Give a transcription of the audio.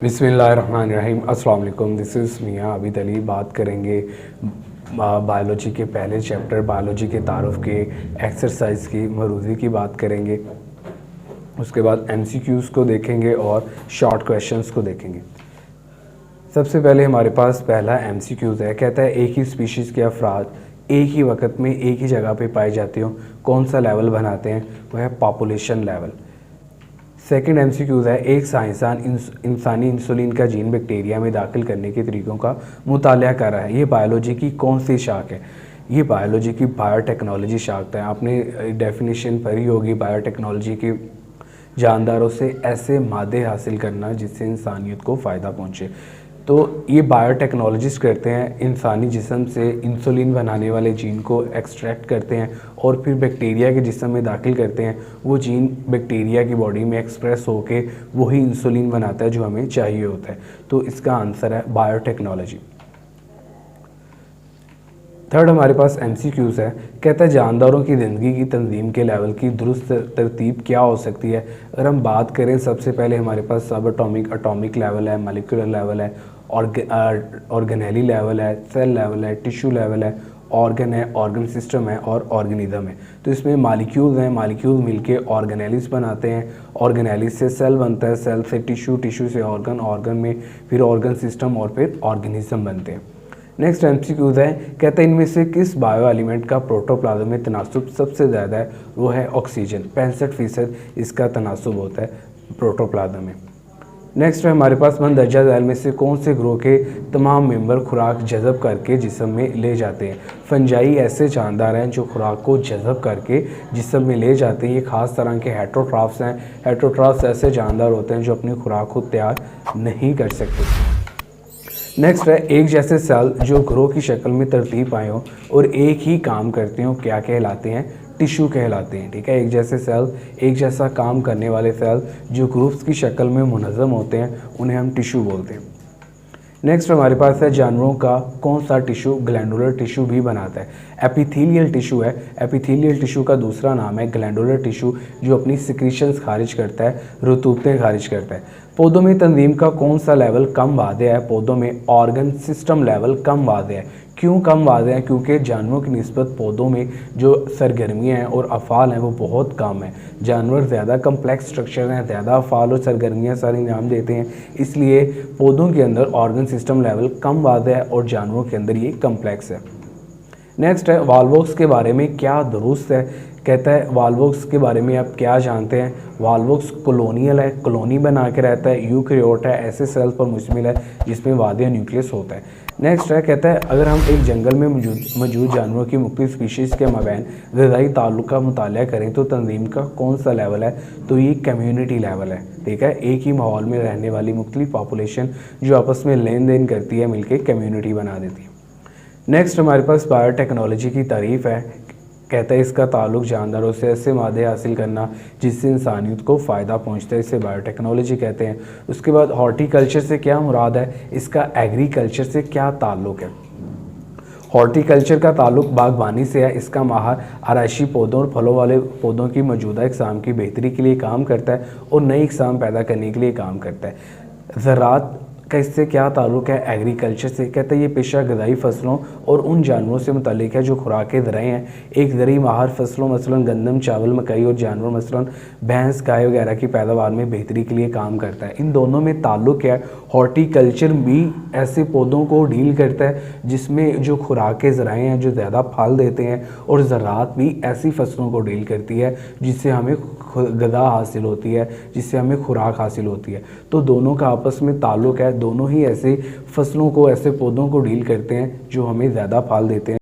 बिस्मिल्लाहिर्रहमानिर्रहीम अस्सलाम वालेकुम। दिस इज़ मियाँ आबिद अली। बात करेंगे बायोलॉजी के पहले चैप्टर बायोलॉजी के तारुफ के एक्सरसाइज की मरूज़ी की बात करेंगे। उसके बाद एमसीक्यूज़ को देखेंगे और शॉर्ट क्वेश्चंस को देखेंगे। सबसे पहले हमारे पास पहला एमसीक्यूज़ है। कहता है एक ही स्पीशीज़ के अफराद एक ही वक्त में एक ही जगह पे पाए जाते हो, कौन सा लेवल बनाते हैं? वह है पॉपुलेशन लेवल। सेकंड एमसीक्यूज़ है एक साइंसदान इंसानी इंसुलिन का जीन बैक्टीरिया में दाखिल करने के तरीक़ों का मुताला कर रहा है। ये बायोलॉजी की कौन सी शाख है? ये बायोलॉजी की बायोटेक्नोलॉजी शाख है। आपने डेफिनेशन पढ़ी होगी बायोटेक्नोलॉजी की, जानदारों से ऐसे मादे हासिल करना जिससे इंसानियत को फ़ायदा पहुँचे। तो ये बायोटेक्नोलॉजिस्ट करते हैं, इंसानी जिस्म से इंसुलिन बनाने वाले जीन को एक्सट्रैक्ट करते हैं और फिर बैक्टीरिया के जिस्म में दाखिल करते हैं। वो जीन बैक्टीरिया की बॉडी में एक्सप्रेस होके वही इंसुलिन बनाता है जो हमें चाहिए होता है। तो इसका आंसर है बायोटेक्नोलॉजी। थर्ड हमारे पास एमसीक्यूज़ है। कहता है जानदारों की ज़िंदगी की तंजीम के लेवल की दुरुस्त तरतीब क्या हो सकती है? अगर हम बात करें, सबसे पहले हमारे पास सब अटोमिक लेवल है, मॉलिक्यूलर लेवल है, ऑर्गेनेली लेवल है, सेल लेवल है, टिश्यू लेवल है, ऑर्गन है, ऑर्गन सिस्टम है और ऑर्गेनिज्म है। तो इसमें मालिक्यूल्स हैं, मालिक्यूल मिलके ऑर्गेनेलिस बनाते हैं, ऑर्गेनेलिस से सेल बनता है, सेल से टिश्यू, टिश्यू से ऑर्गन, ऑर्गन में फिर ऑर्गन सिस्टम और फिर ऑर्गेनिज्म बनते हैं। नेक्स्ट एमसीक्यूज़ है। कहते हैं इनमें से किस बायो एलिमेंट का प्रोटोप्लाज्म में तनासुब सबसे ज़्यादा है? वो है ऑक्सीजन। 65% इसका तनासुब होता है प्रोटोप्लाज्म में। नेक्स्ट है हमारे पास मंदरजा झैल में से कौन से ग्रोह के तमाम मेंबर खुराक जज़ब करके जिस्म में ले जाते हैं? फंजाई ऐसे जानदार हैं जो खुराक को जज़ब करके जिस्म में ले जाते हैं। ये ख़ास तरह के हेटरोट्रॉफ्स हैं। हेटरोट्रॉफ्स ऐसे जानदार होते हैं जो अपनी खुराक खुद तैयार नहीं कर सकते। नेक्स्ट है एक जैसे सेल जो ग्रोह की शक्ल में तरतीब पाए हों और एक ही काम करते हो, क्या कहलाते हैं? टिश्यू कहलाते हैं। ठीक है, एक जैसे सेल, एक जैसा काम करने वाले सेल जो ग्रुप्स की शक्ल में मुनज़्ज़म होते हैं, उन्हें हम टिश्यू बोलते हैं। नेक्स्ट हमारे पास है जानवरों का कौन सा टिश्यू ग्लैंडुलर टिश्यू भी बनाता है? एपिथेलियल टिश्यू है। एपिथेलियल टिश्यू का दूसरा नाम है ग्लैंडुलर टिश्यू, जो अपनी सिक्रीशंस खारिज करता है, रतूबतें खारिज करता है। पौधों में तंजीम का कौन सा लेवल कम वादे है? पौधों में ऑर्गन सिस्टम लेवल कम वादे है। क्यों कम वादे हैं? क्योंकि जानवरों की निस्बत पौधों में जो सरगर्मियाँ हैं और अफ़ाल हैं वो बहुत कम है। जानवर ज़्यादा कम्प्लेक्स स्ट्रक्चर हैं, ज़्यादा अफ़ाल और सरगर्मियाँ सारे अंजाम देते हैं, इसलिए पौधों के अंदर ऑर्गन सिस्टम लेवल कम वादे है और जानवरों के अंदर ये कम्प्लेक्स है। नेक्स्ट है वाल्वोक्स के बारे में क्या दुरुस्त है? कहता है वाल्वोक्स के बारे में आप क्या जानते हैं? वाल्वोक्स कॉलोनियल है, कॉलोनी बना के रहता है, यूकैरियोट है, ऐसे सेल पर मुश्तमिल है जिसमें वादिया न्यूक्लियस होता है। नेक्स्ट है, कहता है अगर हम एक जंगल में मौजूद जानवरों की मुख्तलिफ स्पीशीज़ के मबैन ग़िज़ाई ताल्लुक़ का मुताला करें तो तंजीम का कौन सा लेवल है? तो ये कम्यूनिटी लेवल है। ठीक है, एक ही माहौल में रहने वाली मुख्तलिफ पॉपुलेशन जो आपस में लेन देन करती है, मिलकर कम्यूनिटी बना देती है। नेक्स्ट हमारे पास बायोटेक्नोलॉजी की तारीफ़ है। कहता है इसका ताल्लुक़ जानदारों से ऐसे मादे हासिल करना जिससे इंसानियत को फ़ायदा पहुंचता है, इसे बायोटेक्नोलॉजी कहते हैं। उसके बाद हॉर्टिकल्चर से क्या मुराद है? इसका एग्रीकल्चर से क्या ताल्लुक़ है? हॉर्टिकल्चर का ताल्लुक़ बागबानी से है। इसका माहर आराइशी पौधों और फलों वाले पौधों की मौजूदा इकसाम की बेहतरी के लिए काम करता है और नई इकसाम पैदा करने के लिए काम करता है। ज़राअत का इससे क्या ताल्लुक़ है? एग्रीकल्चर से। कहते हैं ये पेशा ग़िज़ाई फसलों और उन जानवरों से मुतल्लिक़ है जो खुराकें ज़राएँ हैं। एक ज़रूरी माहर फसलों मसलन गंदम, चावल, मकई और जानवर मसलन भैंस, गाय वगैरह की पैदावार में बेहतरी के लिए काम करता है। इन दोनों में ताल्लुक़ है। हॉर्टिकल्चर भी ऐसे पौधों को डील करता है जिसमें जो खुराकें ज़राएँ हैं, जो ज़्यादा फल देते हैं, और ज़राअत भी ऐसी फसलों को डील करती है जिससे हमें ग़िज़ा हासिल होती है, जिससे हमें खुराक हासिल होती है। तो दोनों का आपस में ताल्लुक़ है। दोनों ही ऐसे फसलों को, ऐसे पौधों को डील करते हैं जो हमें ज़्यादा फल देते हैं।